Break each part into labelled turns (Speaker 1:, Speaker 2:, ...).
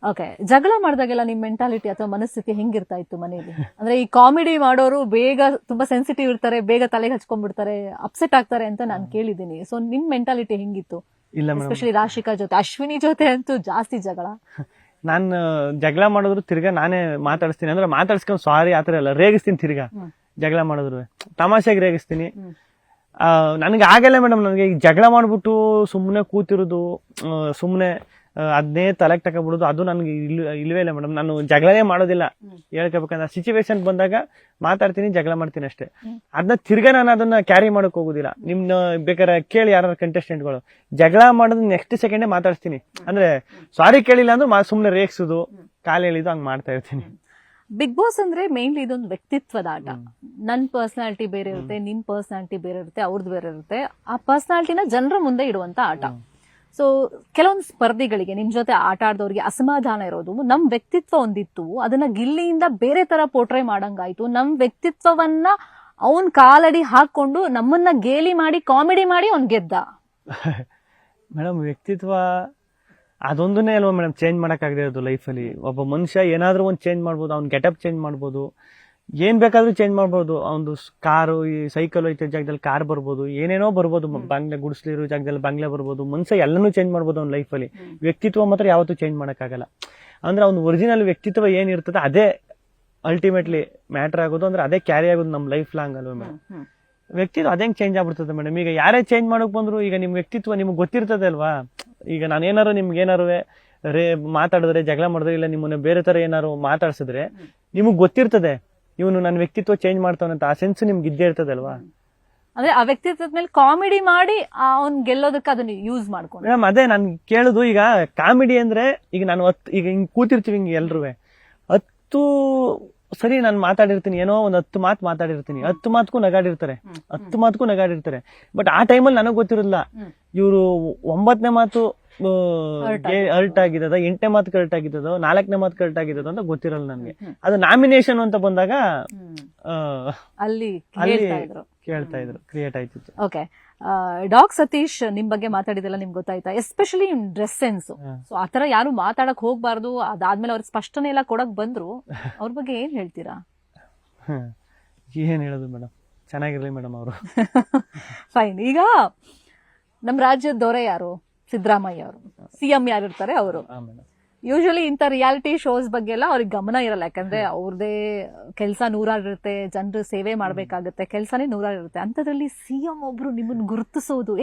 Speaker 1: Okay, ಜಗಳ ಮಾಡಿದಾಗೆಲ್ಲ ನಿಮ್ mentality ಅಥವಾ ಮನಸ್ಥಿತಿ ಹೆಂಗಿರ್ತಾ ಇತ್ತು ಮನೆಯಲ್ಲಿ? ಅಂದ್ರೆ ಈ ಕಾಮಿಡಿ ಮಾಡೋರು ಬೇಗ ತುಂಬಾ ಸೆನ್ಸಿಟಿವ್ ಇರ್ತಾರೆ, ಬೇಗ ತಲೆಗೆ ಹಚ್ಕೊಂಡ್ಬಿಡ್ತಾರೆ, ಅಪ್ಸೆಟ್ ಆಗ್ತಾರೆ ಅಂತ ನಾನು ಕೇಳಿದ್ದೀನಿ. ಸೊ ನಿಮ್ ಮೆಂಟಾಲಿಟಿ ಹೆಂಗಿತ್ತು?
Speaker 2: ಇಲ್ಲ ಮೇಡಮ್,
Speaker 1: ಎಸ್ಪೆಷಲಿ ರಾಶಿಕಾ ಜೊತೆ, ಅಶ್ವಿನಿ ಜೊತೆ ಅಂತೂ ಜಾಸ್ತಿ ಜಗಳ.
Speaker 2: ನಾನು ಜಗಳ ಮಾಡಿದ್ರು ತಿರ್ಗಾ ನಾನೇ ಮಾತಾಡಿಸ್ತೀನಿ. ಅಂದ್ರೆ ಮಾತಾಡ್ಸ್ಕೊಂಡು ಸಾರಿ ಆತರ ಎಲ್ಲ ರೇಗಿಸ್ತೀನಿ. ತಿರ್ಗಾ ಜಗಳ ಮಾಡಿದ್ರು ತಮಾಷೆಗೆ ರೇಗಿಸ್ತೀನಿ. ನನಗೆ ಆಗಲ್ಲ ಮೇಡಮ್. ನನಗೆ ಈಗ ಜಗಳ ಮಾಡ್ಬಿಟ್ಟು ಸುಮ್ಮನೆ ಕೂತಿರೋದು, ಸುಮ್ಮನೆ ಅದನ್ನೇ ತಲೆಗೆ ತಗೊಬಿಡೋದು, ಅದು ನನ್ಗೆ ಇಲ್ವೇ ಇಲ್ಲ ಮೇಡಮ್. ನಾನು ಜಗಳನೇ ಮಾಡೋದಿಲ್ಲ. ಹೇಳ್ಕೋಬೇಕಂದ್ರೆ ಸಿಚುವೇಶನ್ ಬಂದಾಗ ಮಾತಾಡ್ತೀನಿ, ಜಗಳ ಮಾಡ್ತೀನಿ ಅಷ್ಟೇ. ಅದನ್ನ ತಿರ್ಗಾ ನಾನು ಅದನ್ನ ಕ್ಯಾರಿ ಮಾಡಕ್ ಹೋಗುದಿಲ್ಲ. ನಿಮ್ನ ಬೇಕಾದ್ರೆ ಕೇಳಿ ಯಾರು ಕಂಟೆಸ್ಟೆಂಟ್ಗಳು, ಜಗಳ ಮಾಡೋದು ನೆಕ್ಸ್ಟ್ ಸೆಕೆಂಡೇ ಮಾತಾಡ್ತೀನಿ. ಅಂದ್ರೆ ಸಾರಿ ಕೇಳಿಲ್ಲ ಅಂದ್ರೆ ಸುಮ್ನೆ ರೇಗ್ಸೋದು, ಕಾಲು ಎಳಿದು ಹಂಗ್ ಮಾಡ್ತಾ ಇರ್ತೀನಿ.
Speaker 1: ಬಿಗ್ ಬಾಸ್ ಅಂದ್ರೆ ಮೇನ್ಲಿ ಇದೊಂದು ವ್ಯಕ್ತಿತ್ವದ ಆಟ. ನನ್ ಪರ್ಸನಾಲಿಟಿ ಬೇರೆ ಇರುತ್ತೆ, ನಿಮ್ ಪರ್ಸನಾಲಿಟಿ ಬೇರೆ ಇರುತ್ತೆ, ಅವ್ರದ್ದು ಬೇರೆ ಇರುತ್ತೆ. ಆ ಪರ್ಸನಾಲಿಟಿನ ಜನರ ಮುಂದೆ ಇಡುವಂತ ಆಟ. ಸೊ ಕೆಲವೊಂದು ಸ್ಪರ್ಧಿಗಳಿಗೆ, ನಿಮ್ ಜೊತೆ ಆಟ ಆಡ್ದವ್ರಿಗೆ ಅಸಮಾಧಾನ ಇರೋದು, ನಮ್ ವ್ಯಕ್ತಿತ್ವ ಒಂದಿತ್ತು, ಅದನ್ನ ಗಿಲ್ಲಿಯಿಂದ ಬೇರೆ ತರ ಪೋರ್ಟ್ರೇ ಮಾಡಂಗಾಯ್ತು. ನಮ್ ವ್ಯಕ್ತಿತ್ವವನ್ನ ಅವನ್ ಕಾಲಡಿ ಹಾಕೊಂಡು ನಮ್ಮನ್ನ ಗೇಲಿ ಮಾಡಿ ಕಾಮಿಡಿ ಮಾಡಿ ಅವ್ನ್ ಗೆದ್ದ.
Speaker 2: ಮೇಡಮ್, ವ್ಯಕ್ತಿತ್ವ ಅದೊಂದನ್ನೇ ಅಲ್ವಾ ಮೇಡಮ್ ಚೇಂಜ್ ಮಾಡಕ್ ಆಗದಿರೋದು ಲೈಫಲ್ಲಿ. ಒಬ್ಬ ಮನುಷ್ಯ ಏನಾದ್ರೂ ಒಂದು ಚೇಂಜ್ ಮಾಡ್ಬೋದು, ಅವ್ನ ಗೆಟಪ್ ಚೇಂಜ್ ಮಾಡ್ಬೋದು, ಏನ್ ಬೇಕಾದ್ರೂ ಚೇಂಜ್ ಮಾಡ್ಬೋದು. ಒಂದು ಕಾರು, ಈ ಸೈಕಲ್ ಐತೆ ಜಾಗದಲ್ಲಿ ಕಾರ್ ಬರ್ಬೋದು, ಏನೇನೋ ಬರ್ಬೋದು. ಬಂಗ್ಲೆ ಗುಡಿಸ್ಲಿರೋ ಜಾಗದಲ್ಲಿ ಬಂಗ್ಲೆ ಬರ್ಬೋದು. ಮನುಷ್ಯ ಎಲ್ಲನೂ ಚೇಂಜ್ ಮಾಡ್ಬೋದು ಅವ್ನ ಲೈಫಲ್ಲಿ. ವ್ಯಕ್ತಿತ್ವ ಮಾತ್ರ ಯಾವತ್ತೂ ಚೇಂಜ್ ಮಾಡಕ್ಕಾಗಲ್ಲ. ಅಂದ್ರೆ ಅವ್ನ ಒರಿಜಿನಲ್ ವ್ಯಕ್ತಿತ್ವ ಏನಿರ್ತದೆ ಅದೇ ಅಲ್ಟಿಮೇಟ್ಲಿ ಮ್ಯಾಟರ್ ಆಗೋದು. ಅಂದ್ರೆ ಅದೇ ಕ್ಯಾರಿ ಆಗೋದು ನಮ್ ಲೈಫ್ ಲಾಂಗ್ ಅಲ್ವಾ ಮೇಡಮ್. ವ್ಯಕ್ತಿತ್ವ ಅದೇಂಗ್ ಚೇಂಜ್ ಆಗ್ಬಿಡ್ತದೆ ಮೇಡಮ್. ಈಗ ಯಾರೇ ಚೇಂಜ್ ಮಾಡಕ್ ಬಂದ್ರು, ಈಗ ನಿಮ್ ವ್ಯಕ್ತಿತ್ವ ನಿಮ್ಗೆ ಗೊತ್ತಿರ್ತದೆ ಅಲ್ವಾ. ಈಗ ನಾನೇನಾರು ನಿಮ್ಗೆ ಏನಾರು ಮಾತಾಡಿದ್ರೆ, ಜಗಳ ಮಾಡಿದ್ರೆ, ಇಲ್ಲ ನಿಮ್ಮನ್ನ ಬೇರೆ ತರ ಏನಾರು ಮಾತಾಡ್ಸಿದ್ರೆ ನಿಮಗ್ ಗೊತ್ತಿರ್ತದೆ ಇವನು ನನ್ನ ವ್ಯಕ್ತಿತ್ವ ಚೇಂಜ್ ಮಾಡ್ತಾವಂತ. ಆ ಸೆನ್ಸ್ ನಿಮ್ಗೆ ಇದ್ದೇ ಇರ್ತದಲ್ವಾ.
Speaker 1: ಅಂದ್ರೆ ಆ ವ್ಯಕ್ತಿತ್ವದ ಮೇಲೆ ಕಾಮಿಡಿ ಮಾಡಿ ಅವ್ನ್ ಗೆಲ್ಲೋದಕ್ಕೆ ಅದನ್ನ ಯೂಸ್ ಮಾಡ್ಕೊಂಡು.
Speaker 2: ಮೇಡಮ್, ಅದೇ ನಾನು ಕೇಳುದು. ಈಗ ಕಾಮಿಡಿ ಅಂದ್ರೆ ಈಗ ನಾನು ಈಗ ಹಿಂಗ್ ಕೂತಿರ್ತೀವಿ ಹಿಂಗೆ ಎಲ್ರೂ 10 ಸರಿ ನಾನು ಮಾತಾಡಿರ್ತೀನಿ, ಏನೋ ಒಂದ್ 10 ಮಾತು ಮಾತಾಡಿರ್ತೀನಿ, 10 ಮಾತಕ್ಕೂ ನಗಾಡಿರ್ತಾರೆ, 10 ಮಾತಕ್ಕೂ ನಗಾಡಿರ್ತಾರೆ. ಬಟ್ ಆ ಟೈಮಲ್ಲಿ ನನಗ್ ಗೊತ್ತಿರೋದಿಲ್ಲ ಇವ್ರು 9ನೇ ಮಾತು ಹರ್ಟ್ ಆಗಿದ್ದದ, 8ನೇ ಮಾತು ಕರೆಕ್ಟ್ ಆಗಿದ್ದದೋ, 4ನೇ ಮಾತು ಕರೆಕ್ಟ್ ಆಗಿದ್ದದೋ ಅಂತ ಗೊತ್ತಿರಲ್ಲ ನನ್ಗೆ. ಅದು ನಾಮಿನೇಷನ್ ಅಂತ ಬಂದಾಗ
Speaker 1: ಅಲ್ಲಿ
Speaker 2: ಕೇಳ್ತಾ ಇದ್ರು, ಕ್ರಿಯೇಟ್ ಆಯ್ತಿತ್ತು.
Speaker 1: ಓಕೆ, ಡಾಗ್ ಸತೀಶ್ ನಿಮ್ ಬಗ್ಗೆ ಮಾತಾಡಿದೆಲ್ಲ ನಿಮ್ಗೆ ಗೊತ್ತಾಯ್ತಾ? Especially dress sense. ಸೊ ಆತರ ಯಾರು ಮಾತಾಡಕ್ ಹೋಗ್ಬಾರ್ದು. ಅದಾದ್ಮೇಲೆ ಅವ್ರ ಸ್ಪಷ್ಟನೆ ಎಲ್ಲ ಕೊಡಕ್ ಬಂದ್ರು, ಅವ್ರ ಬಗ್ಗೆ ಏನ್ ಹೇಳ್ತೀರಾ?
Speaker 2: ಏನ್ ಹೇಳೋದು ಮೇಡಮ್, ಚೆನ್ನಾಗಿರ್ಲಿ ಮೇಡಮ್ ಅವರು.
Speaker 1: ಫೈನ್. ಈಗ ನಮ್ ರಾಜ್ಯದ ದೊರೆ ಯಾರು? ಸಿದ್ದರಾಮಯ್ಯ ಅವರು. ಸಿಎಂ ಯಾರಿರ್ತಾರೆ ಅವರು. ಯೂಶಲಿ ಇಂಥ ರಿಯಾಲಿಟಿ ಶೋಸ್ ಬಗ್ಗೆ ಎಲ್ಲ ಅವ್ರಿಗೆ ಗಮನ ಇರಲ್ಲ. ಯಾಕಂದ್ರೆ ಅವ್ರದೇ ಕೆಲಸ 100 ಇರುತ್ತೆ, ಜನರು ಸೇವೆ ಮಾಡ್ಬೇಕಾಗತ್ತೆ, ಕೆಲಸನೇ 100 ಇರುತ್ತೆ. ಅಂತದ್ರಲ್ಲಿ ಸಿಎಂ ಒಬ್ರು ನಿಮ್ಮನ್ನ ಗುರುತಿಸೋದು,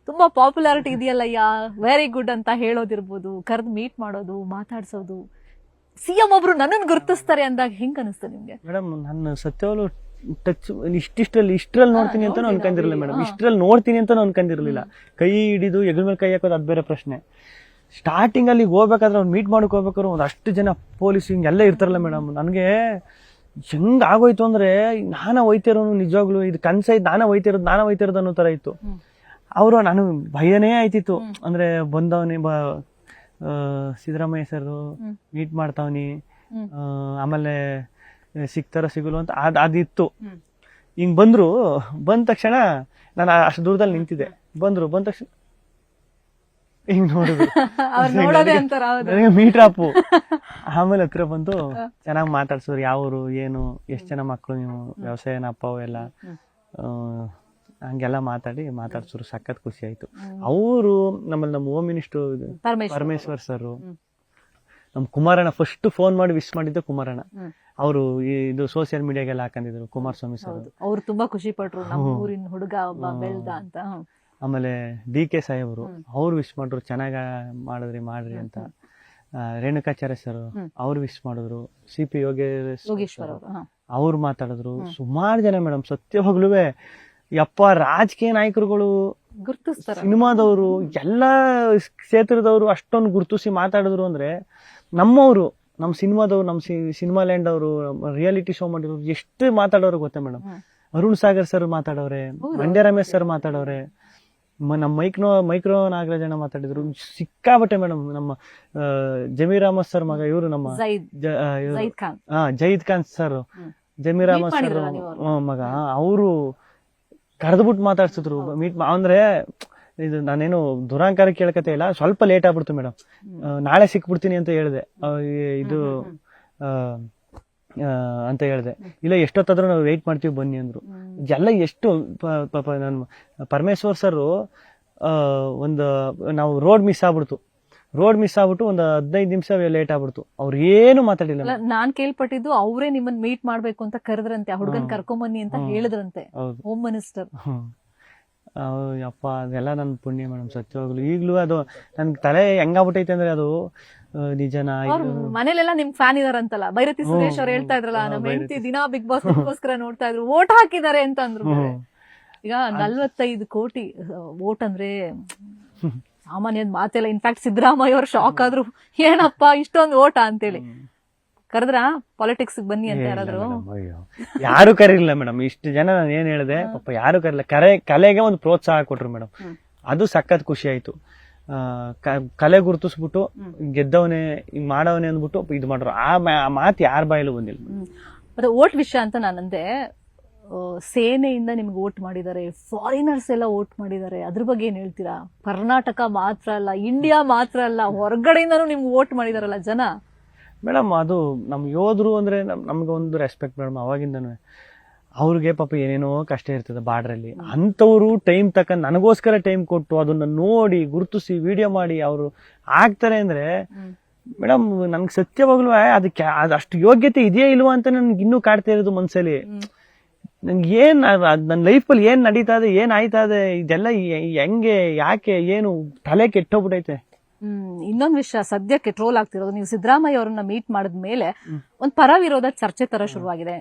Speaker 1: ತುಂಬಾ ಪಾಪ್ಯುಲಾರಿಟಿ ಇದೆಯಲ್ಲಯ್ಯ, ವೆರಿ ಗುಡ್ ಅಂತ ಹೇಳೋದಿರ್ಬೋದು, ಕರೆದು ಮೀಟ್ ಮಾಡೋದು, ಮಾತಾಡ್ಸೋದು. ಸಿಎಂ ಒಬ್ರು ನನ್ನನ್ನು ಗುರುತಿಸ್ತಾರೆ ಅಂದಾಗ ಹೆಂಗ್ ಅನಿಸ್ತು ನಿಮ್ಗೆ?
Speaker 2: ಮೇಡಮ್, ನನ್ನ ಸತ್ಯವಾಗ್ಲೂ ಟಚ್ ಇಷ್ಟ್ರಲ್ಲಿ ನೋಡ್ತೀನಿ ಅಂತ ಅನ್ಕೊಂಡಿರ್ಲಿಲ್ಲ ಮೇಡಮ್. ಇಷ್ಟ್ರಲ್ಲಿ ನೋಡ್ತೀನಿ ಅಂತ ಅನ್ಕೊಂಡಿರ್ಲಿಲ್ಲ. ಕೈ ಹಿಡಿದು ಹೆಗಲ ಮೇಲೆ ಕೈ ಹಾಕೋದು ಅದು ಬೇರೆ ಪ್ರಶ್ನೆ. ಸ್ಟಾರ್ಟಿಂಗ್ ಅಲ್ಲಿ ಹೋಗ್ಬೇಕಾದ್ರೆ ಅವ್ರು ಮೀಟ್ ಮಾಡಕ್ ಹೋಗ್ಬೇಕಾದ್ರೆ ಒಂದಷ್ಟು ಜನ ಪೊಲೀಸ್ ಹಿಂಗೆಲ್ಲ ಇರ್ತಾರಲ್ಲ ಮೇಡಮ್. ನನ್ಗೆ ಹೆಂಗ್ ಆಗೋಯ್ತು ಅಂದ್ರೆ, ನಾನ ಹೋಯ್ತಿರೋನು ನಿಜವಾಗ್ಲು ಇದು ಕನ್ಸೈತ್, ನಾನ ಹೋಯ್ತಿರೋದು ಅನ್ನೋ ತರ ಇತ್ತು. ಅವರು ನಾನು ಭಯನೇ ಆಯ್ತಿತ್ತು. ಅಂದ್ರೆ ಬಂದವನಿ ಸಿದ್ದರಾಮಯ್ಯ ಸರ್ ಮೀಟ್ ಮಾಡ್ತಾವನಿ, ಆಮೇಲೆ ಸಿಗ್ತಾರೋ ಸಿಗಲು ಅಂತ ಅದಿತ್ತು. ಹಿಂಗ್ ಬಂದ ತಕ್ಷಣ ನಾನು ಅಷ್ಟು ದೂರದಲ್ಲಿ ನಿಂತಿದ್ದೆ. ಬಂದ ತಕ್ಷಣ ಹಿಂಗ್ ನೋಡಿದ್ರು, ಮೀಟ್ರಾಪು. ಆಮೇಲೆ ಹತ್ರ ಬಂದು ಚೆನ್ನಾಗ್ ಮಾತಾಡ್ಸಿದ್ರು. ಯಾವ್ರು, ಏನು, ಎಷ್ಟ್ ಜನ ಮಕ್ಳು ನೀವು, ವ್ಯವಸಾಯನ ಅಪ್ಪ ಎಲ್ಲ ಹಂಗೆಲ್ಲ ಮಾತಾಡ್ಸಿದ್ರು. ಸಖತ್ ಖುಷಿ ಆಯ್ತು. ಅವರು ನಮ್ಮ ಹೋಮ್ ಮಿನಿಸ್ಟರ್ ಪರಮೇಶ್ವರ್ ಸರ್, ನಮ್ ಕುಮಾರಣ್ಣ ಫಸ್ಟ್ ಫೋನ್ ಮಾಡಿ ವಿಶ್ ಮಾಡಿದ್ದು ಕುಮಾರಣ್ಣ. ಅವರು ಇದು ಸೋಷಿಯಲ್ ಮೀಡಿಯಾಗೆಲ್ಲ ಹಾಕೊಂಡಿದ್ರು ಕುಮಾರಸ್ವಾಮಿ ಸರ್.
Speaker 1: ಅವ್ರು ತುಂಬಾ ಖುಷಿ ಪಟ್ರು, ನಮ್ಮ ಊರಿನ ಹುಡುಗ ಒಬ್ಬ ಬೆಳ್ದ ಅಂತ.
Speaker 2: ಆಮೇಲೆ DK ಸಾಹೇಬ್ರು, ಅವ್ರು ವಿಶ್ ಮಾಡಿದ್ರು, ಚೆನ್ನಾಗ ಮಾಡ್ರಿ ಅಂತ. ರೇಣುಕಾಚಾರ್ಯ ಸರ್ ಅವ್ರು ವಿಶ್ ಮಾಡಿದ್ರು. CP ಯೋಗೇಶ್ವರ್ ಅವ್ರು ಮಾತಾಡಿದ್ರು. ಸುಮಾರು ಜನ ಮೇಡಮ್, ಸತ್ಯವಾಗ್ಲುವೆ ಯಪ್ಪ, ರಾಜಕೀಯ ನಾಯಕರುಗಳು
Speaker 1: ಗುರುತಿಸ್ತಾರೆ,
Speaker 2: ಸಿನಿಮಾದವರು, ಎಲ್ಲಾ ಕ್ಷೇತ್ರದವರು ಅಷ್ಟೊಂದು ಗುರುತಿಸಿ ಮಾತಾಡಿದ್ರು. ಅಂದ್ರೆ ನಮ್ಮವರು, ನಮ್ ಸಿನಿಮಾದವ್ರು, ನಮ್ ಸಿನಿಮಾ ಲ್ಯಾಂಡ್ ಅವರು, ರಿಯಾಲಿಟಿ ಶೋ ಮಾಡಿರೋರು ಎಷ್ಟು ಮಾತಾಡೋರು ಗೊತ್ತಾ ಮೇಡಮ್. ಅರುಣ್ ಸಾಗರ್ ಸರ್ ಮಾತಾಡೋರೆ, ಮಂಡ್ಯ ರಮೇಶ್ ಸರ್ ಮಾತಾಡೋರೆ, ನಮ್ಮ ಮೈಕ್ರೋ ನಾಗರಾಜಣ್ಣ ಮಾತಾಡಿದ್ರು. ಸಿಕ್ಕಾಬಟ್ಟೆ ಮೇಡಮ್. ನಮ್ಮ ಜಮೀರ್ ಅಹಮದ್ ಸರ್ ಮಗ, ಇವರು ನಮ್ಮ ಜಯೀದ್ ಖಾನ್ ಸರ್, ಜಮೀರ್ ಅಹಮದ್ ಸರ್ ಮಗ, ಅವರು ಕರೆದ್ಬಿಟ್ಟು ಮಾತಾಡ್ಸಿದ್ರು. ಮೀಟ್ ಅಂದ್ರೆ ಇದು ನಾನೇನು ದುರಾಂಕಾರ ಕೇಳ್ಕತೆ ಇಲ್ಲ, ಸ್ವಲ್ಪ ಲೇಟ್ ಆಗ್ಬಿಡ್ತು ಮೇಡಮ್. ನಾಳೆ ಸಿಕ್ಬಿಡ್ತೀನಿ ಅಂತ ಹೇಳಿದೆ. ಇದು ಅಂತ ಹೇಳಿದೆ. ಇಲ್ಲ ಎಷ್ಟೊತ್ತಾದ್ರೂ ನಾವು ವೆಯ್ಟ್ ಮಾಡ್ತೀವಿ ಬನ್ನಿ ಅಂದ್ರು. ಎಲ್ಲ ಎಷ್ಟು ಪಾಪ ನಾನು ಪರಮೇಶ್ವರ್ ಸರ್ ಒಂದು ನಾವು ರೋಡ್ ಮಿಸ್ ಆಗ್ಬಿಡ್ತು ಒಂದು 15 ನಿಮಿಷ ಲೇಟ್ ಆಗ್ಬಿಡ್ತು. ಅವ್ರು ಏನು ಮಾತಾಡಿಲ್ಲ.
Speaker 1: ನಾನ್ ಕೇಳ್ಪಟ್ಟಿದ್ದು ಅವರೇ ನಿಮ್ಮನ್ನ ಮೀಟ್ ಮಾಡ್ಬೇಕು ಅಂತ ಕರೆದ್ರಂತೆ, ಆ ಹುಡುಗನ್ ಕರ್ಕೊಂಬನ್ನಿ ಅಂತ ಹೇಳಿದ್ರಂತೆ ಹೋಮ್ ಮಿನಿಸ್ಟರ್.
Speaker 2: ಅಪ್ಪ ಅದೆಲ್ಲ ನನ್ ಪುಣ್ಯ ಮೇಡಮ್, ಸತ್ಯವಾಗ್ಲು. ಈಗ್ಲೂ ಅದು ನನ್ ತಲೆ ಹೆಂಗಾಗ್ಬಿಟ್ಟೈತೆ ಅಂದ್ರೆ ಅದು ನಿಜನಾ.
Speaker 1: ಮನೇಲೆಲ್ಲ ನಿಮ್ ಫ್ಯಾನ್ ಇದಾರಂತಲ್ಲ, ಭೈರತಿ ಸುರೇಶ್ ಅವ್ರು ಹೇಳ್ತಾ ಇದ್ರಲ್ಲ, ನಮ್ಮ ಹೆಂಡತಿ ದಿನಾ ಬಿಗ್ ಬಾಸ್ ಗೋಸ್ಕರ ನೋಡ್ತಾ ಇದ್ರು, ವೋಟ್ ಹಾಕಿದ್ದಾರೆ ಅಂತ ಅಂದ್ರು. ಈಗ 45 ಕೋಟಿ ವೋಟ್ ಅಂದ್ರೆ ಸಾಮಾನ್ಯದ ಮಾತೆಲ್ಲ. ಇನ್ಫ್ಯಾಕ್ಟ್ ಸಿದ್ದರಾಮಯ್ಯ ಅವ್ರು ಶಾಕ್ ಆದ್ರು, ಏನಪ್ಪ ಇಷ್ಟೊಂದು ಓಟ ಅಂತೇಳಿ. ಕರೆದ್ರ ಪಾಲಿಟಿಕ್ಸ್ ಬನ್ನಿ ಅಂತ ಯಾರಾದ್ರು?
Speaker 2: ಯಾರು ಕರೀಲಿಲ್ಲ ಮೇಡಮ್. ಇಷ್ಟು ಜನ ನಾನು ಏನ್ ಹೇಳಿದೆ ಪಾಪ ಯಾರು ಕರೀಲಿಲ್ಲ. ಕಲೆಗೆ ಒಂದು ಪ್ರೋತ್ಸಾಹ ಕೊಟ್ರು ಮೇಡಮ್, ಅದು ಸಖತ್ ಖುಷಿ ಆಯ್ತು. ಕಲೆ ಗುರುತಿಸ್ಬಿಟ್ಟು ಗೆದ್ದವನೇ ಹಿಂಗ್ ಮಾಡವನೇ ಅಂದ್ಬಿಟ್ಟು ಇದು ಮಾಡ್ರು. ಆ ಮಾತು ಯಾರ ಬಾಯಲ್ಲೂ ಬಂದಿಲ್ಲ.
Speaker 1: ಮತ್ತೆ ಓಟ್ ವಿಷಯ ಅಂತ ನಾನಂದೆ, ಸೇನೆಯಿಂದ ನಿಮ್ಗೆ ವೋಟ್ ಮಾಡಿದ್ದಾರೆ, ಫಾರಿನರ್ಸ್ ಎಲ್ಲ ವೋಟ್ ಮಾಡಿದ್ದಾರೆ, ಅದ್ರ ಬಗ್ಗೆ ಏನ್ ಹೇಳ್ತೀರಾ? ಕರ್ನಾಟಕ ಮಾತ್ರ ಅಲ್ಲ, ಇಂಡಿಯಾ ಮಾತ್ರ ಅಲ್ಲ, ಹೊರಗಡೆಯಿಂದನೂ ನಿಮ್ಗೆ ವೋಟ್ ಮಾಡಿದಾರಲ್ಲ ಜನ.
Speaker 2: ಮೇಡಮ್ ಅದು ನಮ್ಗೆ ಯೋಧರು ಅಂದ್ರೆ ನಮ್ಗೆ ಒಂದು ರೆಸ್ಪೆಕ್ಟ್ ಮೇಡಮ್. ಅವಾಗಿಂದನೂ ಅವ್ರಿಗೆ ಪಾಪ ಏನೇನೋ ಕಷ್ಟ ಇರ್ತದೆ ಬಾರ್ಡ್ರಲ್ಲಿ. ಅಂಥವ್ರು ಟೈಮ್ ತಕೊಂಡ್ ನನಗೋಸ್ಕರ ಟೈಮ್ ಕೊಟ್ಟು ಅದನ್ನ ನೋಡಿ ಗುರುತಿಸಿ ವಿಡಿಯೋ ಮಾಡಿ ಅವರು ಆಗ್ತಾರೆ ಅಂದ್ರೆ ಮೇಡಮ್, ನನ್ಗೆ ಸತ್ಯವಾಗ್ಲೂ ಅದಕ್ಕೆ ಅಷ್ಟು ಯೋಗ್ಯತೆ ಇದೆಯಾ ಇಲ್ವಾ ಅಂತ ನನ್ಗೆ ಇನ್ನೂ ಕಾಡ್ತಾ ಇರೋದು ಮನ್ಸಲ್ಲಿ. ನನ್ಗೆ ಏನ್ ನನ್ನ ಲೈಫಲ್ಲಿ ಏನ್ ನಡೀತಾ ಇದೆ, ಏನ್ ಆಯ್ತಾ ಇದೆ, ಇದೆಲ್ಲ ಹೆಂಗೆ, ಯಾಕೆ, ಏನು ತಲೆ ಕೆಟ್ಟೋಗ್ಬಿಟ್ಟೈತೆ.
Speaker 1: ಇನ್ನೊಂದು ವಿಷಯ ಸದ್ಯಕ್ಕೆ ಟ್ರೋಲ್ ಆಗ್ತಿರೋದು, ನೀವು ಸಿದ್ದರಾಮಯ್ಯ ಅವರನ್ನ ಮೀಟ್ ಮಾಡಿದ್ಮೇಲೆ ಒಂದ್ ಪರ ವಿರೋಧ ಚರ್ಚೆ ತರ ಶುರುವಾಗಿದೆ.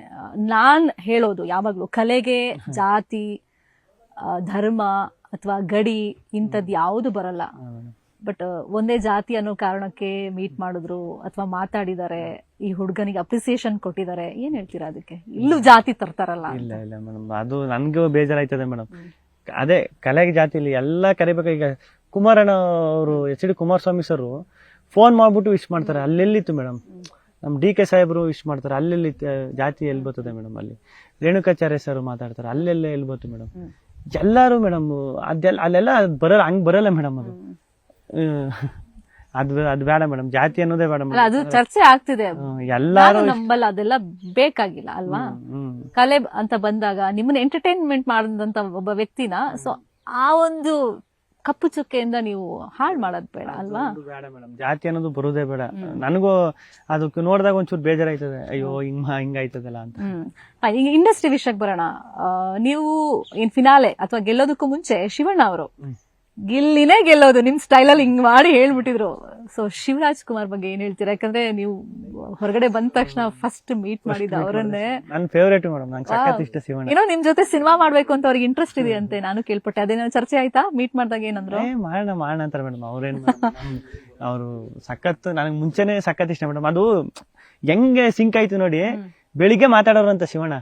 Speaker 1: ನಾನ್ ಹೇಳೋದು ಯಾವಾಗ್ಲೂ ಕಲೆಗೆ ಜಾತಿ, ಧರ್ಮ ಅಥವಾ ಗಡಿ ಇಂಥದ್ ಯಾವುದು ಬರಲ್ಲ. ಬಟ್ ಒಂದೇ ಜಾತಿ ಅನ್ನೋ ಕಾರಣಕ್ಕೆ ಮೀಟ್ ಮಾಡಿದ್ರು ಅಥವಾ ಮಾತಾಡಿದ್ದಾರೆ, ಈ ಹುಡುಗನಿಗೆ ಅಪ್ರಿಸಿಯೇಷನ್ ಕೊಟ್ಟಿದ್ದಾರೆ, ಏನ್ ಹೇಳ್ತೀರಾ ಅದಕ್ಕೆ? ಇಲ್ಲೂ ಜಾತಿ ತರ್ತಾರಲ್ಲ.
Speaker 2: ಇಲ್ಲ ಇಲ್ಲ ಮೇಡಮ್, ಅದು ನನ್ಗೂ ಬೇಜಾರಾಯ್ತದೆ ಮೇಡಮ್. ಅದೇ ಕಲೆಗೆ ಜಾತಿ ಇಲ್ಲಿ ಎಲ್ಲ ಕರಿಬೇಕು. ಈಗ ಕುಮಾರಣ್ಣ ಅವರು HD ಕುಮಾರಸ್ವಾಮಿ ಸರ್ ಫೋನ್ ಮಾಡ್ಬಿಟ್ಟು ವಿಶ್ ಮಾಡ್ತಾರೆ, ಅಲ್ಲೆಲ್ಲಿತ್ತು ಮೇಡಮ್. ನಮ್ DK ಸಾಹೇಬ್ರು ವಿಶ್ ಮಾಡ್ತಾರೆ, ಅಲ್ಲೆಲ್ಲಿ ಜಾತಿ ಎಲ್ಲಿ ಬರ್ತದೆ ಮೇಡಮ್. ಅಲ್ಲಿ ರೇಣುಕಾಚಾರ್ಯ ಸರ್ ಮಾತಾಡ್ತಾರೆ, ಅಲ್ಲೆಲ್ಲ ಎಲ್ಲಿ ಬರ್ತದೆ ಮೇಡಮ್. ಎಲ್ಲಾರು ಮೇಡಮ್ ಅದೆಲ್ಲ ಅಲ್ಲೆಲ್ಲ ಬರಲ್ಲ, ಹಂಗ್ ಬರಲ್ಲ ಮೇಡಮ್. ಅದು ಬೇಡ ಮೇಡಮ್, ಜಾತಿ ಅನ್ನೋದೇ ಬೇಡ ಮೇಡಮ್.
Speaker 1: ಅದು ಚರ್ಚೆ ಆಗ್ತಿದೆ, ಎಲ್ಲಾರು ನಂಬಲ್ಲ, ಅದೆಲ್ಲ ಬೇಕಾಗಿಲ್ಲ ಅಲ್ವಾ. ಕಲೆ ಅಂತ ಬಂದಾಗ ನಿಮ್ಮನ್ನ ಎಂಟರ್ಟೈನ್ಮೆಂಟ್ ಮಾಡಿದಂತ ಒಬ್ಬ ವ್ಯಕ್ತಿನ, ಸೊ ಆ ಒಂದು ಕಪ್ಪು ಚುಕ್ಕೆಯಿಂದ ನೀವು ಹಾಳು ಮಾಡೋದ್ ಬೇಡ ಅಲ್ವಾ.
Speaker 2: ಬೇಡ ಮೇಡಮ್, ಜಾತಿ ಅನ್ನೋದು ಬರುದೇ ಬೇಡ. ನನಗೂ ಅದಕ್ಕೆ ನೋಡಿದಾಗ ಒಂಚೂರು ಬೇಜಾರಾಯ್ತದೆ, ಅಯ್ಯೋ ಹಿಂಗಾಯ್ತದಲ್ಲ ಅಂತ.
Speaker 1: ಈಗ ಇಂಡಸ್ಟ್ರಿ ವಿಷಯಕ್ಕೆ ಬರೋಣ. ನೀವು ಏನ್ ಫಿನಾಲೆ ಅಥವಾ ಗೆಲ್ಲೋದಕ್ಕೂ ಮುಂಚೆ ಶಿವಣ್ಣ ಅವರು ಗಿಲ್ಲಿನೇ ಗೆಲ್ಲೋದು ನಿಮ್ ಸ್ಟೈಲಲ್ಲಿ ಹಿಂಗ್ ಮಾಡಿ ಹೇಳ್ಬಿಟ್ಟಿದ್ರು. ಸೊ ಶಿವರಾಜ್ ಕುಮಾರ್ ಬಗ್ಗೆ ಏನ್ ಹೇಳ್ತೀರಾ? ಯಾಕಂದ್ರೆ ನೀವು ಹೊರಗಡೆ ಬಂದ ತಕ್ಷಣ ಫಸ್ಟ್ ಮೀಟ್ ಮಾಡಿದ ಅವರನ್ನೇ.
Speaker 2: ನನ್ನ ಫೇವರೇಟ್ ಮೇಡಮ್, ನಂಗೆ ಸಖತ್ ಇಷ್ಟ ಶಿವಣ್ಣ.
Speaker 1: ಏನೋ ನಿಮ್ ಜೊತೆ ಸಿನಿಮಾ ಮಾಡ್ಬೇಕು ಅಂತ ಅವ್ರಿಗೆ ಇಂಟ್ರೆಸ್ಟ್ ಇದೆ ಅಂತೆ, ನಾನು ಕೇಳ್ಪಟ್ಟೆ. ಅದೇನೋ ಚರ್ಚೆ ಆಯ್ತಾ ಮೀಟ್ ಮಾಡಿದಾಗ? ಏನಂದ್ರು?
Speaker 2: ಮಾಡೋಣ ಅಂತಾರೆ ಮೇಡಮ್. ಅವ್ರೇನ್ ಅವರು ಸಖತ್, ನನಗೆ ಮುಂಚೆನೆ ಸಖತ್ ಇಷ್ಟ ಮೇಡಮ್. ಅದು ಹೆಂಗೆ ಸಿಂಕ್ ಆಯ್ತು ನೋಡಿ. ಬೆಳಿಗ್ಗೆ ಮಾತಾಡೋರಂತ ಶಿವಣ್ಣ,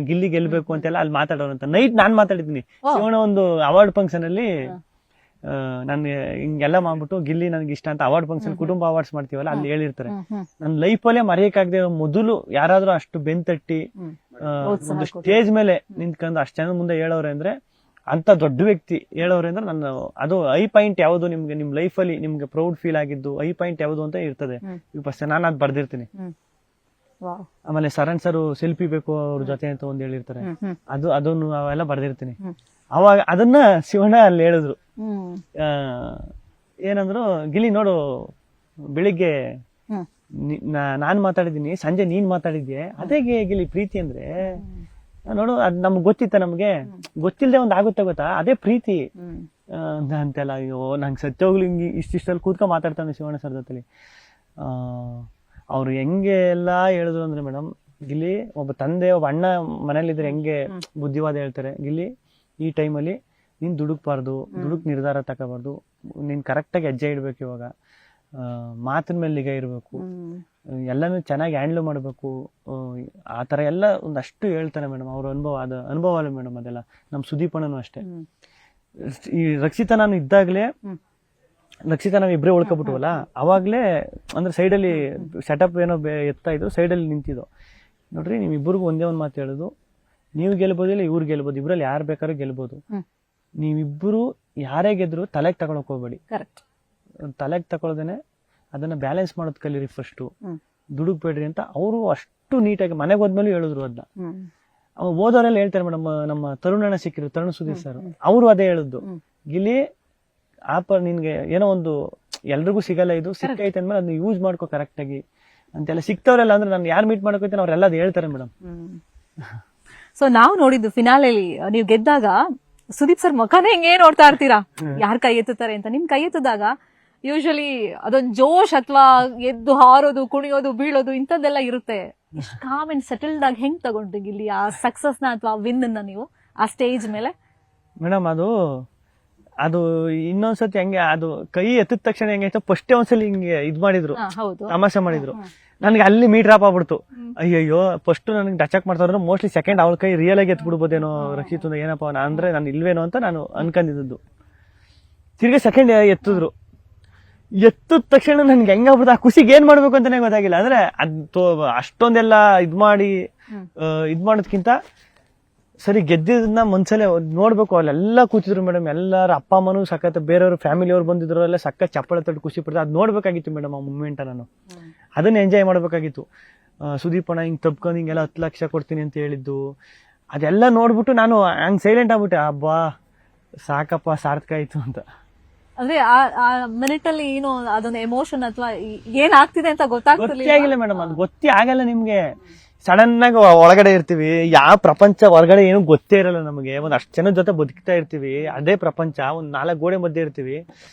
Speaker 2: ಗಿಲ್ಲಿ ಗೆಲ್ಬೇಕು ಅಂತೆಲ್ಲ ಅಲ್ಲಿ ಮಾತಾಡೋರಂತ. ನೈಟ್ ನಾನ್ ಮಾತಾಡಿದ್ದೀನಿ ಶಿವಣ್ಣ ಒಂದು ಅವಾರ್ಡ್ ಫಂಕ್ಷನ್ ಅಲ್ಲಿ. ನಾನು ಹಿಂಗೆಲ್ಲ ಮಾಡ್ಬಿಟ್ಟು ಗಿಲ್ಲಿ ನನ್ಗೆ ಇಷ್ಟ ಅಂತ ಅವಾರ್ಡ್ ಫಂಕ್ಷನ್, ಕುಟುಂಬ ಅವಾರ್ಡ್ಸ್ ಮಾಡ್ತೀವಲ್ಲ, ಅಲ್ಲಿ ಹೇಳಿರ್ತಾರೆ. ನನ್ನ ಲೈಫಲ್ಲೇ ಮರೆಯಕ್ಕಾಗದೆ ಮೊದಲು ಯಾರಾದ್ರೂ ಅಷ್ಟು ಬೆಂತಟ್ಟಿ ಒಂದು ಸ್ಟೇಜ್ ಮೇಲೆ ನಿಂತ್ಕೊಂಡು ಅಷ್ಟು ಜನ ಮುಂದೆ ಹೇಳೋರೆ ಅಂದ್ರೆ, ಅಂತ ದೊಡ್ಡ ವ್ಯಕ್ತಿ ಹೇಳೋರೆ ಅಂದ್ರೆ, ನನ್ನ ಅದು ಐ ಪಾಯಿಂಟ್ ಯಾವುದು ನಿಮ್ಗೆ ನಿಮ್ ಲೈಫಲ್ಲಿ ನಿಮ್ಗೆ ಪ್ರೌಡ್ ಫೀಲ್ ಆಗಿದ್ದು ಐ ಪಾಯಿಂಟ್ ಯಾವುದು ಅಂತ ಇರ್ತದೆ. ಫಸ್ಟ್ ನಾನು ಅದ್ ಬರ್ದಿರ್ತೀನಿ. ಆಮೇಲೆ ಸರಣ್ ಸರ್ ಸೆಲ್ಫಿ ಬೇಕು ಅವ್ರ ಜೊತೆ ಅಂತ ಒಂದ್ ಹೇಳಿರ್ತಾರೆ, ಅದನ್ನು ಅವೆಲ್ಲ ಬರ್ದಿರ್ತೀನಿ. ಅವಾಗ ಅದನ್ನ ಶಿವಣ್ಣ ಅಲ್ಲಿ ಹೇಳಿದ್ರು. ಏನಂದ್ರು, ಗಿಲ್ಲಿ ನೋಡು ಬೆಳಿಗ್ಗೆ ನಾನ್ ಮಾತಾಡಿದೀನಿ, ಸಂಜೆ ನೀನ್ ಮಾತಾಡಿದ್ಯೆ, ಅದೇ ಗಿಲ್ಲಿ ಪ್ರೀತಿ ಅಂದ್ರೆ. ನೋಡು ಅದ್ ನಮ್ಗೆ ಗೊತ್ತಿತ್ತ, ನಮ್ಗೆ ಗೊತ್ತಿಲ್ಲದೆ ಒಂದ್ ಆಗುತ್ತೆ ಗೊತ್ತಾ, ಅದೇ ಪ್ರೀತಿ ಅಂತೆಲ್ಲ. ಅಯ್ಯೋ ನಂಗೆ ಸತ್ಯೋಗ್ಲು ಹಿಂಗೆ ಇಷ್ಟಿಷ್ಟಲ್ಲಿ ಕೂತ್ಕೊಂಡ್ ಮಾತಾಡ್ತಾನೆ ಶಿವಣ್ಣ ಸರ್ ಜೊತೆಲಿ. ಅವ್ರು ಹೆಂಗೆ ಎಲ್ಲಾ ಹೇಳಿದ್ರು ಅಂದ್ರೆ ಮೇಡಮ್, ಗಿಲ್ಲಿ ಒಬ್ಬ ತಂದೆ, ಒಬ್ಬ ಅಣ್ಣ ಮನೇಲಿದ್ರೆ ಹೆಂಗೆ ಬುದ್ಧಿವಾದ ಹೇಳ್ತಾರೆ, ಗಿಲ್ಲಿ ಈ ಟೈಮಲ್ಲಿ ನೀನ್ ದುಡುಕ್ಬಾರ್ದು, ದುಡುಕ್ ನಿರ್ಧಾರ ತಗೋಬಾರ್ದು, ನೀನ್ ಕರೆಕ್ಟಾಗಿ ಹೆಜ್ಜೆ ಇಡ್ಬೇಕು, ಇವಾಗ ಮಾತಿನ ಮೇಲೆ ನಿಗಾ ಇರ್ಬೇಕು, ಎಲ್ಲಾನು ಚೆನ್ನಾಗಿ ಹ್ಯಾಂಡ್ಲ್ ಮಾಡ್ಬೇಕು, ಆ ತರ ಎಲ್ಲ ಒಂದಷ್ಟು ಹೇಳ್ತಾನೆ ಮೇಡಮ್. ಅವ್ರ ಅನುಭವ ಅಲ್ಲ ಮೇಡಮ್ ಅದೆಲ್ಲ. ನಮ್ ಸುದೀಪ್ ಅಣ್ಣನು ಅಷ್ಟೇ. ಈ ರಕ್ಷಿತಾ ನಾನು ಇದ್ದಾಗ್ಲೇ, ರಕ್ಷಿತಾ ನಾವ್ ಇಬ್ರೇ ಉಳ್ಕೊಬಿಟ್ವಲ್ಲ, ಅವಾಗ್ಲೇ ಅಂದ್ರೆ ಸೈಡಲ್ಲಿ ಸೆಟಪ್ ಏನೋ ಎತ್ತಾ ಇದ್ರು, ಸೈಡಲ್ಲಿ ನಿಂತಿದ್ದು. ನೋಡ್ರಿ ನೀವ್ ಇಬ್ಬರಿಗೂ ಒಂದೇ ಒಂದ್ ಮಾತು ಹೇಳುದು, ನೀವು ಗೆಲ್ಬೋದು ಇಲ್ಲ ಇವ್ರು ಗೆಲ್ಬೋದು, ಇಬ್ರಲ್ಲಿ ಯಾರು ಬೇಕಾದ್ರೂ ಗೆಲ್ಬೋದು. ನೀವಿಬ್ರು ಯಾರೇ ಗೆದ್ರು ತಲೆಗೆ ತಗೊಳಕ್ ಹೋಗ್ಬೇಡಿ.
Speaker 1: ಕರೆಕ್ಟ್.
Speaker 2: ತಲೆಗೆ ತಗೊಳ್ದೇನೆ ಅದನ್ನ ಬ್ಯಾಲೆನ್ಸ್ ಮಾಡೋದ್ ಕಲೀರಿ ಫಸ್ಟ್.
Speaker 1: ಹ್ಮ್.
Speaker 2: ದುಡುಕ್ಬೇಡ್ರಿ ಅಂತ ಅವರು ಅಷ್ಟು ನೀಟಾಗಿ ಮನೆಗೆ ಹೋದ್ಮೇಲೆ ಹೇಳಿದ್ರು ಅದನ್ನ.
Speaker 1: ಹ್ಮ್.
Speaker 2: ಓದೋರೆಲ್ಲ ಹೇಳ್ತಾರೆ ಮೇಡಮ್. ನಮ್ಮ ತರುಣಣ್ಣ ಸಿಕ್ಕಿದ್ರು, ತರುಣ್ ಸುಧೀರ್ ಸರ್, ಅವರು ಅದೇ ಹೇಳುದು, ಗಿಲ್ಲಿ ನಿನ್ಗೆ ಏನೋ ಒಂದು ಎಲ್ರಿಗೂ ಸಿಗಲ್ಲ, ಇದು ಸಿಕ್ಕೈತೆ ಅಂದ್ಮೇಲೆ ಅದನ್ನ ಯೂಸ್ ಮಾಡ್ಕೋ ಕರೆಕ್ಟ್ ಆಗಿ ಅಂತೆಲ್ಲ. ಸಿಕ್ತವ್ರೆಲ್ಲ ಅಂದ್ರೆ ನಾನು ಯಾರು ಮೀಟ್ ಮಾಡ್ಕೋತೀನಿ ಅವ್ರೆಲ್ಲ ಅದು ಹೇಳ್ತಾರೆ ಮೇಡಮ್.
Speaker 1: ಸೊ ನಾವು ನೋಡಿದ್ದು ಫಿನಾಲೆಲಿ ನೀವು ಗೆದ್ದಾಗ ಸುದೀಪ್ ಸರ್ ಮುಖನೇ ಹಿಂಗೇ ನೋಡ್ತಾ ಇರ್ತೀರಾ, ಯಾರು ಕೈ ಎತ್ತುತ್ತಾರೆ ಅಂತ. ನಿಮ್ ಕೈ ಎತ್ತಿದಾಗ ಯೂಶಲಿ ಅದೊಂದ್ ಜೋಶ್ ಅಥವಾ ಎದ್ದು ಹಾರೋದು, ಕುಣಿಯೋದು, ಬೀಳೋದು ಇಂಥದ್ದೆಲ್ಲ ಇರುತ್ತೆ. ಇಷ್ಟು ಕಾಮ್ ಅಂಡ್ ಸೆಟಲ್ಡ್ ಆಗಿ ಹೆಂಗ್ ತಗೊಂಡ್ರಿ ಇಲ್ಲಿ ಆ ಸಕ್ಸಸ್ ನ ಅಥವಾ ವಿನ್ ಅನ್ನ ನೀವು ಆ ಸ್ಟೇಜ್ ಮೇಲೆ?
Speaker 2: ಮೇಡಮ್ ಅದು ಇನ್ನೊಂದ್ಸತಿ ಹೆಂಗೆ, ಅದು ಕೈ ಎತ್ತಿದ ತಕ್ಷಣ ಹೆಂಗಾಯ್ತು, ಫಸ್ಟೇ ಒಂದ್ಸಲಿ ಹಿಂಗೆ ಇದ್ ಮಾಡಿದ್ರು,
Speaker 1: ಹೌದು,
Speaker 2: ತಮಾಷೆ ಮಾಡಿದ್ರು. ನನ್ಗೆ ಅಲ್ಲಿ ಮೀಟ್ ಡ್ರಾಪ್ ಆಗ್ಬಿಡ್ತು. ಅಯ್ಯಯ್ಯೋ, ಫಸ್ಟ್ ನನಗೆ ಟಚ್ ಮಾಡ್ತಾರೆ, ಮೋಸ್ಟ್ಲಿ ಸೆಕೆಂಡ್ ಅವಳ ಕೈ ರಿಯಲ್ ಆಗಿ ಎತ್ಬಿಡ್ಬೋದೇನೋ ರಕ್ಷಿತ್ ಏನಪ್ಪ ಅಂದ್ರೆ ನಾನು ಇಲ್ವೇನೋ ಅಂತ ನಾನು ಅನ್ಕೊಂಡಿದ್ದು. ತಿರ್ಗಿ ಸೆಕೆಂಡ್ ಎತ್ತಿದ್ರು. ಎತ್ತಿದ ತಕ್ಷಣ ನನ್ಗೆ ಹೆಂಗಾಗ್ಬಿಡ್ತು, ಆ ಖುಷಿಗೆ ಏನ್ ಮಾಡ್ಬೇಕು ಅಂತಾನೆ ಗೊತ್ತಾಗಿಲ್ಲ. ಅಂದ್ರೆ ಅಷ್ಟೊಂದೆಲ್ಲ ಇದ್ ಮಾಡೋದ್ಕಿಂತ ಸರಿ ಗೆದ್ದಿದ್ದನ್ನ ಮನ್ಸಲ್ಲೇ ನೋಡ್ಬೇಕು. ಅಲ್ಲೆಲ್ಲ ಕೂತಿದ್ರು ಮೇಡಮ್, ಎಲ್ಲಾರ ಅಪ್ಪ ಅಮ್ಮನೂ ಸಖತ್, ಬೇರೆಯವ್ರು ಫ್ಯಾಮಿಲಿಯವ್ರು ಬಂದಿದ್ರು, ಎಲ್ಲ ಸಖತ್ ಚಪ್ಪಳ ತಟ್ಟು ಖುಷಿ ಪಡ್ತಾರೆ. ಅದ್ ನೋಡ್ಬೇಕಾಗಿತ್ತು ಮೇಡಮ್ ಆ ಮೂಮೆಂಟ್. ನಾನು ಅದನ್ನ ಎಂಜಾಯ್ ಮಾಡ್ಬೇಕಾಗಿತ್ತು. ಸುದೀಪ್ ಅಣ್ಣ ಹಿಂಗ್ ತಪ್ಕೊಂಡು ಹಿಂಗೆಲ್ಲ 10 ಲಕ್ಷ ಕೊಡ್ತೀನಿ ಅಂತ ಹೇಳಿದ್ದು, ಅದೆಲ್ಲ ನೋಡ್ಬಿಟ್ಟು ನಾನು ಹಂಗ್ ಸೈಲೆಂಟ್ ಆಗ್ಬಿಟ್ಟೆ. ಹಬ್ಬಾ ಸಾಕಪ್ಪ, ಸಾರ್ಥಕ ಆಯ್ತು ಅಂತ.
Speaker 1: ಅಂದ್ರೆ ಆ ಮಿನಿಟ್ ಅಲ್ಲಿ ಏನು ಅದೊಂದು ಎಮೋಷನ್ ಅಥವಾ ಏನ್ ಆಗ್ತಿದೆ ಅಂತ ಗೊತ್ತಾಗ್ತಿಲ್ಲ
Speaker 2: ಆಗಿಲ್ಲ ಮೇಡಮ್. ಅದು ಗೊತ್ತೇ ಆಗಲ್ಲ ನಿಮ್ಗೆ. ಸಡನ್ ಆಗಿ ಒಳಗಡೆ ಇರ್ತೀವಿ, ಯಾವ ಪ್ರಪಂಚ ಹೊರಗಡೆ ಏನು ಗೊತ್ತೇ ಇರಲ್ಲ ನಮಗೆ. ಒಂದ್ ಅಷ್ಟು ಜನದ ಜೊತೆ ಬದುಕ್ತಾ ಇರ್ತೀವಿ, ಅದೇ ಪ್ರಪಂಚ. ಒಂದ್ 4 ಗೋಡೆ ಮಧ್ಯೆ ಇರ್ತೀವಿ.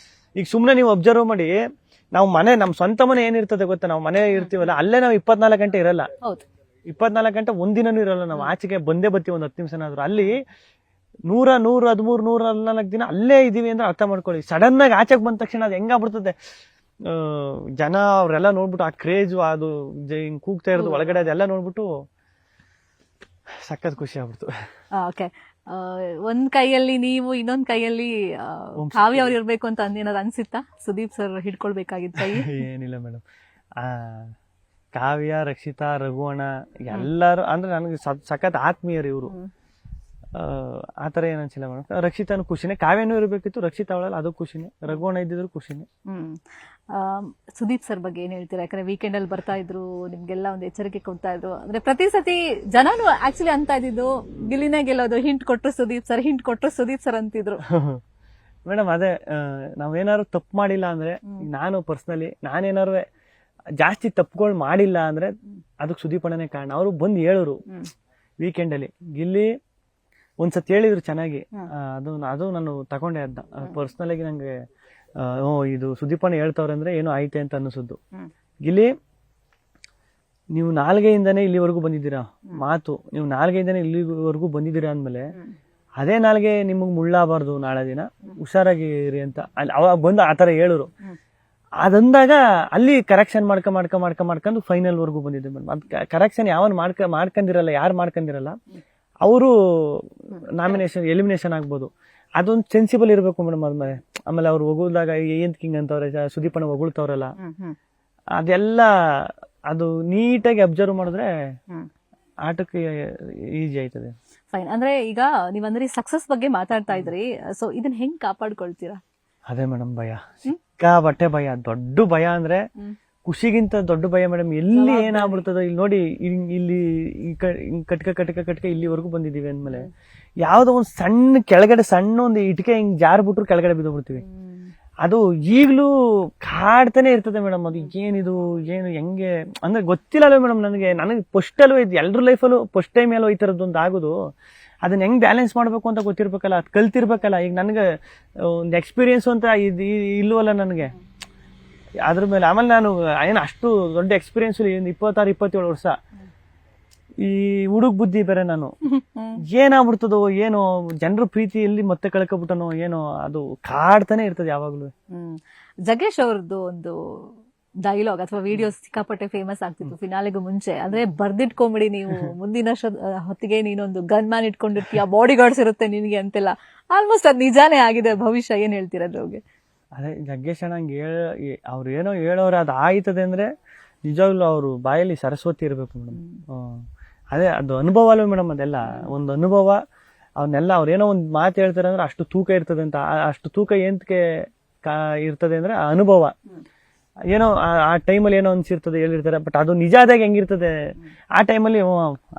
Speaker 2: ಈಗ ಸುಮ್ನೆ ನೀವು ಅಬ್ಸರ್ವ್ ಮಾಡಿ, ನಾವು ನಮ್ ಸ್ವಂತ ಮನೆ ಏನಿರ್ತದೆ ಗೊತ್ತಾ, ನಾವು ಮನೆ ಇರ್ತೀವಲ್ಲ, ಅಲ್ಲೇ ನಾವು 24 ಗಂಟೆ ಇರಲ್ಲ. 24 ಗಂಟೆ ಒಂದಿನೂ ಇರಲ್ಲ. ನಾವು ಆಚೆಗೆ ಬಂದೇ ಬರ್ತೀವಿ ಒಂದ್ 10 ನಿಮಿಷನಾದ್ರು. ಅಲ್ಲಿ 100, 113, 114 ದಿನ ಅಲ್ಲೇ ಇದೀವಿ ಅಂದ್ರೆ ಅರ್ಥ ಮಾಡ್ಕೊಳ್ಳಿ. ಸಡನ್ ಆಗಿ ಆಚೆಗೆ ಬಂದ ತಕ್ಷಣ ಅದು ಹೆಂಗಾಗ್ಬಿಡ್ತದೆ, ಜನ ಅವ್ರೆಲ್ಲ ನೋಡ್ಬಿಟ್ಟು ಆ ಕ್ರೇಜ್, ಅದು ಹಿಂಗ್ ಕೂಗ್ತಾ ಇರೋದು ಒಳಗಡೆ, ಅದೆಲ್ಲ ನೋಡ್ಬಿಟ್ಟು ಸಖತ್ ಖುಷಿ ಆಗ್ಬಿಡ್ತು.
Speaker 1: ಓಕೆ, ಒಂದ್ ಕೈಯಲ್ಲಿ ನೀವು, ಇನ್ನೊಂದ್ ಕೈಯಲ್ಲಿ ಕಾವ್ಯ ಅವ್ರು ಇರ್ಬೇಕು ಅಂತ ಏನಾದ್ರು ಅನ್ಸಿತ್ತಾ? ಸುದೀಪ್ ಸರ್ ಹಿಡ್ಕೊಳ್ಬೇಕಾಗಿತ್ತು ಕೈ?
Speaker 2: ಏನಿಲ್ಲ ಮೇಡಮ್, ಕಾವ್ಯ, ರಕ್ಷಿತಾ, ರಘುವಣ ಎಲ್ಲಾರು ಅಂದ್ರೆ ನನಗೆ ಸಖತ್ ಆತ್ಮೀಯರು ಇವರು. ಆತರ ಏನ್ ಅನ್ಸಿಲ್ಲ ಮೇಡಮ್. ರಕ್ಷಿತಾನು ಖುಷಿನೇ, ಕಾವ್ಯನೂ ಇರಬೇಕಿತ್ತು, ರಕ್ಷಿತಾ ಅವಳಲ್ಲ ಅದು ಖುಷಿನೇ, ರಘುವಣ ಇದ್ದಿದ್ರು ಖುಷಿನೇ.
Speaker 1: ಸುದೀಪ್ ಸರ್ ಬಗ್ಗೆ ಏನ್ ಹೇಳ್ತೀರಾ? ಯಾಕಂದ್ರೆ ವೀಕೆಂಡ್ ಅಲ್ಲಿ ಬರ್ತಾ ಇದ್ರು, ನಿಮ್ಗೆಲ್ಲ ಒಂದು ಎಚ್ಚರಿಕೆ ಕೊಡ್ತಾ ಇದ್ರು. ಅಂದ್ರೆ ಪ್ರತಿ ಸತಿ ಜನನು ಆಕ್ಚುಲಿ ಅಂತ ಇದ್ದಿದ್ದು ಗಿಲ್ಲಿನೇ ಗೆಲ್ಲೋದು, ಹಿಂಟ್ ಕೊಟ್ರು ಸುದೀಪ್ ಸರ್, ಹಿಂಟ್ ಕೊಟ್ರು ಸುದೀಪ್ ಸರ್ ಅಂತಿದ್ರು.
Speaker 2: ಮೇಡಮ್ ಅದೇ, ನಾವೇನಾದ್ರು ತಪ್ಪು ಮಾಡಿಲ್ಲ ಅಂದ್ರೆ, ನಾನು ಪರ್ಸನಲಿ ನಾನೇನಾರು ಜಾಸ್ತಿ ತಪ್ಪುಗಳು ಮಾಡಿಲ್ಲ ಅಂದ್ರೆ ಅದಕ್ಕೆ ಸುದೀಪ್ ಅಣ್ಣನೇ ಕಾರಣ. ಅವರು ಬಂದು ಹೇಳೋರು ವೀಕೆಂಡ್ ಅಲ್ಲಿ. ಗಿಲ್ಲಿ ಒಂದ್ಸತಿ ಹೇಳಿದ್ರು ಚೆನ್ನಾಗಿ, ಅದು ನಾನು ತಗೊಂಡೆ. ಅದನ್ನ ಪರ್ಸನಲ್ ಆಗಿ ನಂಗೆ ಇದು ಸುದೀಪಣ್ಣ ಹೇಳ್ತವ್ರೆ ಅಂದ್ರೆ ಏನೋ ಆಯ್ತೆ ಅಂತ ಅನಿಸುದು. ಗಿಲ್ಲಿ, ನೀವು ನಾಲ್ಗೆಯಿಂದಾನೇ ಇಲ್ಲಿವರೆಗೂ ಬಂದಿದ್ದೀರಾ, ಮಾತು ನೀವು ನಾಲ್ಗೆಯಿಂದಾನೇ ಇಲ್ಲಿವರೆಗೂ ಬಂದಿದ್ದೀರಾ ಅಂದ್ಮೇಲೆ ಅದೇ ನಾಲ್ಗೆ ನಿಮಗ್ ಮುಳ್ಳಾಗಬಾರ್ದು, ನಾಳೆ ದಿನ ಹುಷಾರಾಗಿರಿ ಅಂತ ಅವಾಗ ಬಂದು ಆತರ ಹೇಳೋರು. ಅದಂದಾಗ ಅಲ್ಲಿ ಕರೆಕ್ಷನ್ ಮಾಡ್ಕೊಂಡು ಫೈನಲ್ ವರ್ಗೂ ಬಂದಿದ್ದೆ ಮೇಡಮ್. ಅದ್ ಕರೆಕ್ಷನ್ ಯಾವನ್ ಮಾಡ್ಕೊಂಡಿರಲ್ಲ, ಯಾರು ಮಾಡ್ಕೊಂಡಿರಲ್ಲ ಅವರು ನಾಮಿನೇಷನ್, ಎಲಿಮಿನೇಷನ್ ಆಗ್ಬೋದು. ಅದೊಂದು ಸೆನ್ಸಿಬಲ್ ಇರಬೇಕು ಮೇಡಮ್. ಆಮೇಲೆ ಅವ್ರು ಹೊಗಳ್ದಾಗ ಏನ್ ಕಿಂಗ್ ಅಂತವ್ರೆ, ಸುದೀಪಣ್ಣ ಹೊಗಳ್ತವ್ರಲ್ಲ, ಅದೆಲ್ಲ ಅದು ನೀಟಾಗಿ ಅಬ್ಸರ್ವ್ ಮಾಡಿದ್ರೆ ಆಟಕ್ಕೆ ಈಜಿ ಆಯ್ತದೆ.
Speaker 1: ಫೈನ್. ಅಂದ್ರೆ ಈಗ ನೀವಂದ್ರೆ ಸಕ್ಸಸ್ ಬಗ್ಗೆ ಮಾತಾಡ್ತಾ ಇದ್ರಿ, ಸೊ ಇದನ್ನ ಹೆಂಗ್ ಕಾಪಾಡ್ಕೊಳ್ತೀರಾ?
Speaker 2: ಅದೇ ಮೇಡಮ್ ಭಯ, ಸಿಕ್ಕಾಬಟ್ಟೆ ಭಯ. ದೊಡ್ಡ ಭಯ ಅಂದ್ರೆ ಖುಷಿಗಿಂತ ದೊಡ್ಡ ಭಯ ಮೇಡಮ್. ಎಲ್ಲಿ ಏನಾಗ್ಬಿಡ್ತದೋ ಇಲ್ಲಿ ನೋಡಿ, ಇಲ್ಲಿ ಕಟ್ಕ ಇಲ್ಲಿವರೆಗೂ ಬಂದಿದೀವಿ ಅಂದ್ಮೇಲೆ ಯಾವ್ದೋ ಒಂದ್ ಸಣ್ಣ ಕೆಳಗಡೆ ಸಣ್ಣ ಒಂದು ಇಟ್ಕೆ ಹಿಂಗ್ ಜಾರ್ಬಿಟ್ರು ಕೆಳಗಡೆ ಬಿದ್ದೋಗ್ಬಿಡ್ತೀವಿ. ಅದು ಈಗ್ಲೂ ಕಾಡ್ತಾನೆ ಇರ್ತದೆ ಮೇಡಮ್. ಅದು ಏನಿದು ಏನು ಹೆಂಗೆ ಅಂದ್ರೆ ಗೊತ್ತಿಲ್ಲ ಮೇಡಮ್. ನನಗೆ ಫಸ್ಟ್ ಅಲ್ಲೂ ಇದು ಎಲ್ರ ಲೈಫಲ್ಲೂ ಫಸ್ಟ್ ಟೈಮ್ ಎಲ್ಲೋ ಈ ತರದ್ದೊಂದು ಆಗೋದು. ಅದನ್ನ ಹೆಂಗ್ ಬ್ಯಾಲೆನ್ಸ್ ಮಾಡ್ಬೇಕು ಅಂತ ಗೊತ್ತಿರ್ಬೇಕಲ್ಲ, ಅದ್ ಕಲ್ತಿರ್ಬೇಕಲ್ಲ. ಈಗ ನನಗೆ ಒಂದು ಎಕ್ಸ್ಪೀರಿಯನ್ಸ್ ಅಂತ ಇಲ್ವಲ್ಲ ನನಗೆ ಅದ್ರ ಮೇಲೆ. ಆಮೇಲೆ ನಾನು ಏನು ಅಷ್ಟು ದೊಡ್ಡ ಎಕ್ಸ್ಪೀರಿಯನ್ಸ್ 26-27 ವರ್ಷ ಈ ಹುಡುಗ ಬುದ್ಧಿ ಬೇರೆ. ನಾನು ಏನಾಗ್ಬಿಡ್ತದೋ ಏನೋ, ಜನರ ಪ್ರೀತಿಯಲ್ಲಿ ಮತ್ತೆ ಕಳ್ಕೊಬಿಟ್ಟನೋ ಏನೋ, ಅದು ಕಾಡ್ತಾನೆ ಇರ್ತದೆ ಯಾವಾಗ್ಲೂ.
Speaker 1: ಜಗ್ಗೇಶ್ ಅವ್ರದ್ದು ಒಂದು ಡೈಲಾಗ್ ಅಥವಾ ವಿಡಿಯೋ ಸಿಕ್ಕಾಪಟ್ಟೆ ಫೇಮಸ್ ಆಗ್ತಿತ್ತು ಫಿನಾಲೆಗೂ ಮುಂಚೆ. ಅಂದ್ರೆ ಬರ್ದಿಟ್ಕೊಂಬಿಡಿ ನೀವು, ಮುಂದಿನ ಹೊತ್ತಿಗೆ ನೀನೊಂದು ಗನ್ ಮ್ಯಾನ್ ಇಟ್ಕೊಂಡಿರ್ತೀಯ, ಬಾಡಿ ಗಾರ್ಡ್ಸ್ ಇರುತ್ತೆ ನಿನ್ಗೆ ಅಂತೆಲ್ಲ. ಆಲ್ಮೋಸ್ಟ್ ಅದ್ ನಿಜಾನೇ ಆಗಿದೆ. ಭವಿಷ್ಯ ಏನ್ ಹೇಳ್ತಿರೋದ್ರಿಗೆ?
Speaker 2: ಅದೇ ಜಗ್ಗೇಶ್ ಅಣ್ಣ ಅವ್ರು ಏನೋ ಹೇಳೋರು ಅದು ಆಯ್ತದೆ ಅಂದ್ರೆ ನಿಜವಾಗ್ಲೂ ಅವ್ರು ಬಾಯಲ್ಲಿ ಸರಸ್ವತಿ ಇರ್ಬೇಕು ಮೇಡಮ್. ಅದೇ ಅದು ಅನುಭವ ಅಲ್ವ ಮೇಡಮ್, ಅದೆಲ್ಲ ಒಂದು ಅನುಭವ. ಅವನ್ನೆಲ್ಲ ಅವ್ರೇನೋ ಒಂದ್ ಮಾತು ಹೇಳ್ತಾರೆ ಅಂದ್ರೆ ಅಷ್ಟು ತೂಕ ಇರ್ತದೆ ಅಂತ. ಅಷ್ಟು ತೂಕ ಏಂತಕ್ಕೆ ಇರ್ತದೆ ಅಂದ್ರೆ ಆ ಅನುಭವ. ಏನೋ ಆ ಟೈಮಲ್ಲಿ ಏನೋ ಅನ್ಸಿರ್ತದೆ ಹೇಳಿರ್ತಾರೆ, ಬಟ್ ಅದು ನಿಜ ಆದಾಗ ಹೆಂಗಿರ್ತದೆ ಆ ಟೈಮಲ್ಲಿ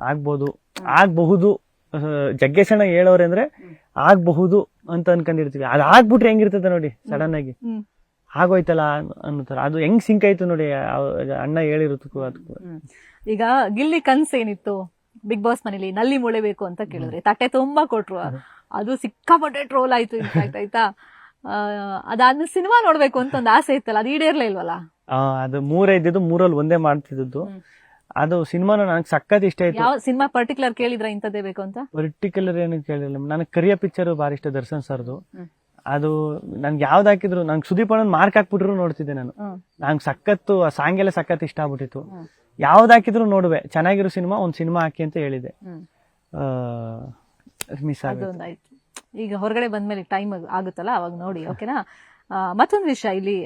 Speaker 2: ಆಗಬಹುದು. ಜಗ್ಗೇಶಣ್ಣ ಹೇಳೋರೆ ಅಂದ್ರೆ ಆಗಬಹುದು ಅಂತ ಅನ್ಕೊಂಡಿರ್ತೀವಿ. ಅದ್ ಆಗ್ಬಿಟ್ರೆ ಹೆಂಗಿರ್ತದೆ ನೋಡಿ, ಸಡನ್ ಆಗಿ ಆಗೋಯ್ತಲ್ಲ ಅನ್ನೋತರ. ಅದು ಹೆಂಗ್ ಸಿಂಕ್ ಆಯ್ತು ನೋಡಿ ಅಣ್ಣ ಹೇಳಿರೋದಕ್ಕೂ ಅದಕ್ಕೂ.
Speaker 1: ಈಗ ಗಿಲ್ಲಿ ಕನ್ಸ್ ಏನಿತ್ತು ಬಿಗ್ ಬಾಸ್ ಮನೇಲಿ ನಲ್ಲಿ ಮುಳೆಬೇಕು ಅಂತ ಕೇಳಿದ್ರೆ ತಟ್ಟೆ ತುಂಬಾ ಕೊಟ್ರು, ಅದು ಸಿಕ್ಕಾಪಟ್ಟೆ ಟ್ರೋಲ್ ಆಯ್ತು ಇನ್ಫ್ಯಾಕ್ಟ್ ಆಯ್ತಾ. ಅದಾದ್ಮೇಲೆ ಸಿನಿಮಾ ನೋಡ್ಬೇಕು ಅಂತ ಒಂದು ಆಸೆ ಇತ್ತಲ್ಲ, ಅದು ಈಡೇರ್ಲೇ ಇಲ್ವಲ್ಲ.
Speaker 2: ಅದು 3 ಇದ್ದಿದ್ದು 3 ಒಂದೇ ಮಾಡ್ತಿದ್ದು. ಅದು ಸಿನಿಮಾನ ನನಗೆ ಸಖತ್ ಇಷ್ಟ ಆಯ್ತು.
Speaker 1: ಯಾವ ಸಿನಿಮಾ ಪರ್ಟಿಕ್ಯುಲರ್ ಕೇಳಿದ್ರ ಇಂಥದ್ದೇ ಬೇಕು ಅಂತ?
Speaker 2: ಪರ್ಟಿಕ್ಯುಲರ್ ಏನು ಕೇಳಿಲ್ಲ. ನನಗೆ ಕರಿಯ ಪಿಕ್ಚರ್ ಬಾರಿ ಇಷ್ಟ, ದರ್ಶನ್ ಸರ್ದು. ಅದು ನನ್ಗೆ ಯಾವ್ದು ಹಾಕಿದ್ರು, ನಂಗೆ ಸುದೀಪ್ ಅಣ್ಣನ್ ಮಾರ್ಕ್ ಹಾಕ್ಬಿಟ್ರು ನೋಡ್ತಿದ್ದೆ ನಾನು. ನಂಗೆ ಸಖತ್ತು ಆ ಸಾಂಗ್ ಎಲ್ಲ ಸಖತ್ ಇಷ್ಟ ಆಗ್ಬಿಟ್ಟಿತ್ತು. ಯಾವ್ದು ಹಾಕಿದ್ರು ನೋಡುವೆ, ಚೆನ್ನಾಗಿರೋ ಸಿನಿಮಾ ಒಂದ್ ಸಿನಿಮಾ ಹಾಕಿ ಅಂತ ಹೇಳಿದೆ, ಮಿಸ್
Speaker 1: ಆಯ್ತು. ಈಗ ಹೊರಗಡೆ ಬಂದ್ಮೇಲೆ ಟೈಮ್ ಆಗುತ್ತಲ್ಲ ಅವಾಗ ನೋಡಿ, ಓಕೆನಾ. ಮತ್ತೊಂದು ವಿಷಯ, ಇಲ್ಲಿ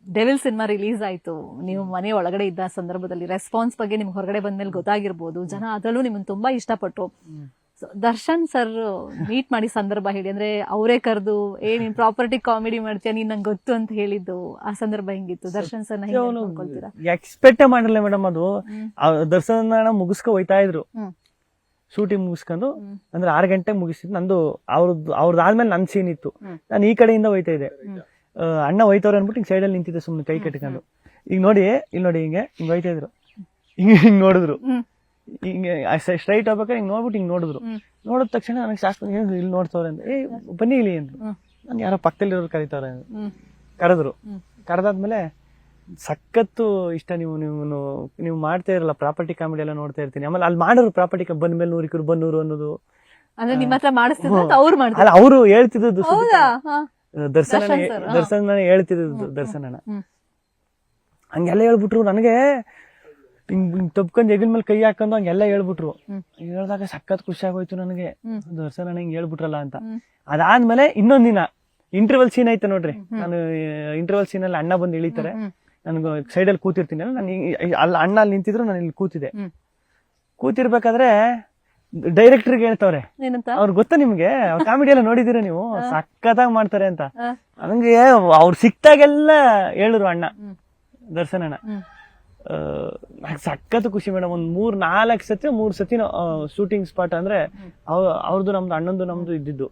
Speaker 1: ಡೆವಿಲ್ ಸಿನಿಮಾ ರಿಲೀಸ್ ಆಯ್ತು, ನೀವು ಮನೆ ಒಳಗಡೆ ಇದ್ದ ಸಂದರ್ಭದಲ್ಲಿ ರೆಸ್ಪಾನ್ಸ್ ಬಗ್ಗೆ ನಿಮ್ಗೆ ಹೊರಗಡೆ ಬಂದ್ಮೇಲೆ ಗೊತ್ತಾಗಿರ್ಬೋದು. ಜನ ಅದರಲ್ಲೂ ನಿಮ್ಮನ್ನ ತುಂಬಾ ಇಷ್ಟಪಟ್ಟು. ದರ್ಶನ್ ಸರ್ ಮೀಟ್ ಮಾಡಿ ಸಂದರ್ಭ ಹೇಳಿ, ಅಂದ್ರೆ ಅವರೇ ಕರೆದು ನೀನ್ ಪ್ರಾಪರ್ಟಿ ಕಾಮಿಡಿ ಮಾಡ್ತೀಯ, ನೀನ್ ನಂಗೆ ಗೊತ್ತು ಅಂತ ಹೇಳಿದ್ದು ಆ ಸಂದರ್ಭ ಹೆಂಗಿತ್ತು? ದರ್ಶನ್ ಸರ್
Speaker 2: ಎಕ್ಸ್ಪೆಕ್ಟ್ ಮಾಡಿರಲಿಲ್ಲ ಮೇಡಮ್. ಅದು ದರ್ಶನ್ ಮುಗಿಸ್ಕೊ ಹೋಯ್ತಾ ಇದ್ರು, ಶೂಟಿಂಗ್ ಮುಗಿಸ್ಕೊಂಡು, ಅಂದ್ರೆ 6 ಗಂಟೆಗೆ ಮುಗಿಸಿದ್ ನಂದು. ಅವ್ರದ್ದಾದ್ಮೇಲೆ ನನ್ ಸೀನ್ ಇತ್ತು, ನಾನು ಈ ಕಡೆಯಿಂದ ಹೋಯ್ತಾ ಇದ್ದೆ. ಅಣ್ಣ ಹೋಯ್ತವ್ರೆ ಅನ್ಬಿಟ್ಟು ಹಿಂಗ್ ಸೈಡಲ್ಲಿ ನಿಂತಿದ್ದೆ ಸುಮ್ನೆ ಕೈ ಕಟ್ಕೊಂಡು. ಈಗ ನೋಡಿ, ಇಲ್ಲಿ ನೋಡಿ, ಹಿಂಗೆ ಹೋಯ್ತಾ ಇದ್ರು, ಹಿಂಗ್ ನೋಡಿದ್ರು, ಹಿಂಗೆ ಸ್ಟ್ರೈಟ್ ಹೋಗ್ಬೇಕಾದ್ರೆ ಹಿಂಗ್ ನೋಡ್ಬಿಟ್ಟು ಹಿಂಗ್ ನೋಡಿದ ತಕ್ಷಣ ನನಗೆ ಶಾಸ್ತ್ರ ಇಲ್ಲಿ ನೋಡ್ತವ್ರೆ ಅಂತ, ಬನ್ನಿ ಇಲ್ಲಿ ಅಂದ್ರು. ನಾನು ಯಾರೋ ಪಕ್ಕದಲ್ಲಿರೋರು ಕರೀತವ್ರೆ ಕರೆದ್ರು. ಕರೆದಾದ್ಮೇಲೆ ಸಖತ್ತು ಇಷ್ಟ, ನೀವು ಮಾಡ್ತಾ ಇರಲ್ಲ ಪ್ರಾಪರ್ಟಿ ಕಾಮಿಡಿ ಎಲ್ಲ ನೋಡ್ತಾ ಇರ್ತೀನಿ. ಆಮೇಲೆ ಅಲ್ಲಿ ಮಾಡೋರು ಪ್ರಾಪರ್ಟಿ ಬಂದ್ಮೇಲೆ 100 ಬನ್ನೂರು ಅನ್ನೋದು,
Speaker 1: ಅಂದ್ರೆ ನಿಮ್ಮ ಹತ್ರ ಮಾಡಿಸ್ತಿದ್ರು ಅವ್ರು
Speaker 2: ಅಲ್ಲ, ಅವರು ಹೇಳ್ತಿದ್ದು ದರ್ಶನ್ ಹೇಳ್ತಿದ್ದು ದರ್ಶನ ಹಂಗೆಲ್ಲ ಹೇಳ್ಬಿಟ್ರು ನನಗೆ. ಹಿಂಗ್ ತಪ್ಕೊಂಡ್ ಎಗಿನ ಮೇಲೆ ಕೈ ಹಾಕೊಂಡು ಹಂಗೆಲ್ಲ ಹೇಳ್ಬಿಟ್ರು. ಹೇಳ್ದಾಗ ಸಖತ್ ಖುಷಿ ಆಗೋಯ್ತು ನನಗೆ, ದರ್ಶನ ಹಿಂಗ್ ಹೇಳ್ಬಿಟ್ರಲ್ಲ ಅಂತ. ಅದಾದ್ಮೇಲೆ ಇನ್ನೊಂದ್ ದಿನ ಇಂಟರ್ವಲ್ ಸೀನ್ ಐತೆ ನೋಡ್ರಿ, ನಾನು ಇಂಟರ್ವಲ್ ಸೀನ್ ಅಲ್ಲಿ ಅಣ್ಣ ಬಂದು ಇಳಿತಾರೆ, ನನ್ಗೆ ಸೈಡಲ್ಲಿ ಕೂತಿರ್ತೀನಿ ಅಲ್ಲ, ನಾನು ಅಲ್ಲಿ ಅಣ್ಣ ಅಲ್ಲಿ ನಿಂತಿದ್ರು, ನಾನು ಇಲ್ಲಿ ಕೂತಿದ್ದೆ. ಕೂತಿರ್ಬೇಕಾದ್ರೆ ಡೈರೆಕ್ಟರ್ಗೆ ಹೇಳ್ತವ್ರೆ, ಅವ್ರಿಗೆ ಗೊತ್ತಾ ನಿಮ್ಗೆ ಕಾಮಿಡಿ ಎಲ್ಲ ನೋಡಿದಿರ ನೀವು, ಸಖತ್ತಾಗಿ ಮಾಡ್ತಾರೆ ಅಂತ. ನನಗೆ ಅವ್ರು ಸಿಕ್ತಾಗೆಲ್ಲ ಹೇಳಿದ್ರು ಅಣ್ಣ, ದರ್ಶನ್ ಅಣ್ಣ. ಸಖತ್ ಖುಷಿ ಮೇಡಮ್. ಒಂದ್ 3 ಸತಿ ಶೂಟಿಂಗ್ ಸ್ಪಾಟ್ ಅಂದ್ರೆ ಅವ್ರದ್ದು ನಮ್ದು ಅಣ್ಣಂದು ನಮ್ದು ಇದ್ದಿದ್ದು.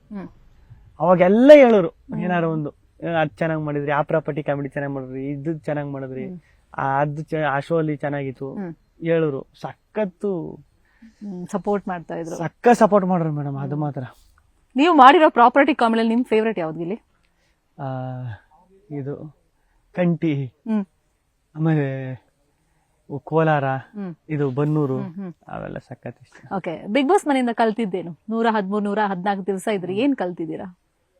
Speaker 2: ಅವಾಗೆಲ್ಲ ಹೇಳೋರು ಏನಾರು ಒಂದು, ಅದ್ ಚೆನ್ನಾಗ್ ಮಾಡಿದ್ರಿ, ಆ ಪ್ರಾಪರ್ಟಿ ಕಾಮಿಡಿ ಚೆನ್ನಾಗ್ ಮಾಡಿದ್ರಿ, ಇದು ಚೆನ್ನಾಗ್ ಮಾಡಿದ್ರಿ, ಆ ಶೋ ಅಲ್ಲಿ ಚೆನ್ನಾಗಿತ್ತು ಹೇಳೋರು. ಸಖತ್ತು
Speaker 1: ಸಪೋರ್ಟ್ ಮಾಡ್ತಾ ಇದ್ರು,
Speaker 2: ಸಪೋರ್ಟ್ ಮಾಡ್ರು ಮೇಡಮ್. ಅದು ಮಾತ್ರ.
Speaker 1: ನೀವು ಮಾಡಿರೋ ಪ್ರಾಪರ್ಟಿ ಕಾಮಿಡಿ ನಿಮ್ ಫೇವ್ರೇಟ್ ಯಾವ್ದು ಗಿಲ್ಲಿ?
Speaker 2: ಇದು ಕಂಟಿ, ಆಮೇಲೆ ಕೋಲಾರ, ಇದು ಬನ್ನೂರು, ಅವೆಲ್ಲ ಸಖತ್ ಇಷ್ಟ.
Speaker 1: ಓಕೆ, ಬಿಗ್ ಬಾಸ್ ಮನೆಯಿಂದ ಕಲ್ತಿದ್ದೇನು? 113, 114 ದಿವಸ ಇದ್ರಿ, ಏನ್ ಕಲ್ತಿದ್ದೀರಾ?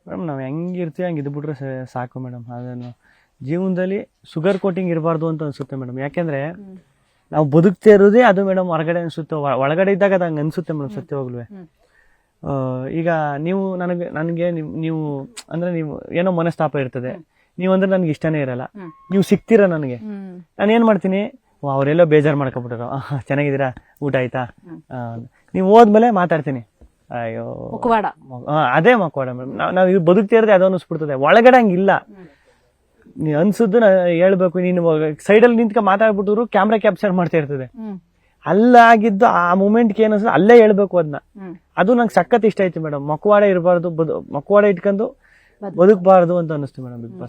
Speaker 2: ಮೇಡಮ್ ನಾವ್ ಹೆಂಗಿರ್ತೀವಿ ಹಂಗ್ ಇದ್ಬಿಟ್ರೆ ಸಾಕು ಮೇಡಮ್. ಅದನ್ನು ಜೀವನದಲ್ಲಿ ಶುಗರ್ ಕೋಟಿಂಗ್ ಇರಬಾರ್ದು ಅಂತ ಅನ್ಸುತ್ತೆ ಮೇಡಮ್. ಯಾಕೆಂದ್ರೆ ನಾವು ಬದುಕ್ತಾ ಇರೋದೇ ಅದು ಮೇಡಮ್. ಹೊರಗಡೆ ಅನ್ಸುತ್ತೆ, ಒಳಗಡೆ ಇದ್ದಾಗ ಅದು ಹಂಗ ಅನ್ಸುತ್ತೆ ಮೇಡಮ್, ಸತ್ಯವಾಗ್ಲೂ. ಈಗ ನೀವು ನನಗೆ ನೀವು ಅಂದ್ರೆ ನೀವು ಏನೋ ಮನಸ್ತಾಪ ಇರ್ತದೆ, ನೀವು ಅಂದ್ರೆ ನನ್ಗೆ ಇಷ್ಟನೇ ಇರಲ್ಲ, ನೀವು ಸಿಕ್ತೀರ ನನಗೆ, ನಾನು ಏನ್ ಮಾಡ್ತೀನಿ, ಅವರೆಲ್ಲೋ ಬೇಜಾರ್ ಮಾಡ್ಕೊಬಿಟ್ಟಾರ, ಚೆನ್ನಾಗಿದ್ದೀರಾ, ಊಟ ಆಯ್ತಾ, ನೀವು ಹೋದ್ಮೇಲೆ ಮಾತಾಡ್ತೀನಿ, ಅಯ್ಯೋ ಅದೇ ಮಕ್ಕವಾಡ ಮೇಡಮ್. ನಾವ್ ಬದುಕ್ತಾ ಇರೋದೇ ಅದು ಅನಿಸ್ಬಿಡ್ತದೆ. ಒಳಗಡೆ ಹಂಗಿಲ್ಲ, ನೀ ಅನ್ಸುದ್ದು ಹೇಳ್ಬೇಕು. ನೀನು ಸೈಡಲ್ಲಿ ನಿಂತ್ಕ ಮಾತಾಡ್ಬಿಟ್ಟರು ಕ್ಯಾಮ್ರಾ ಕ್ಯಾಪ್ಚರ್ ಮಾಡ್ತಾ ಇರ್ತದೆ. ಅಲ್ಲಾಗಿದ್ದು ಆ ಮೂಮೆಂಟ್ಗೆ ಏನ್ ಅನ್ಸುತ್ತೆ ಅಲ್ಲೇ ಹೇಳ್ಬೇಕು ಅದನ್ನ. ಅದು ನಂಗೆ ಸಖತ್ ಇಷ್ಟ ಆಯ್ತು ಮೇಡಮ್. ಮಕ್ಕವಾಡ ಇರಬಾರ್ದು, ಮಕ್ಕವಾಡ ಇಟ್ಕೊಂಡು ಬದುಕಬಾರ್ದು ಅಂತ ಅನಿಸ್ತು ಮೇಡಮ್ ಬಿಗ್ ಬಾಸ್.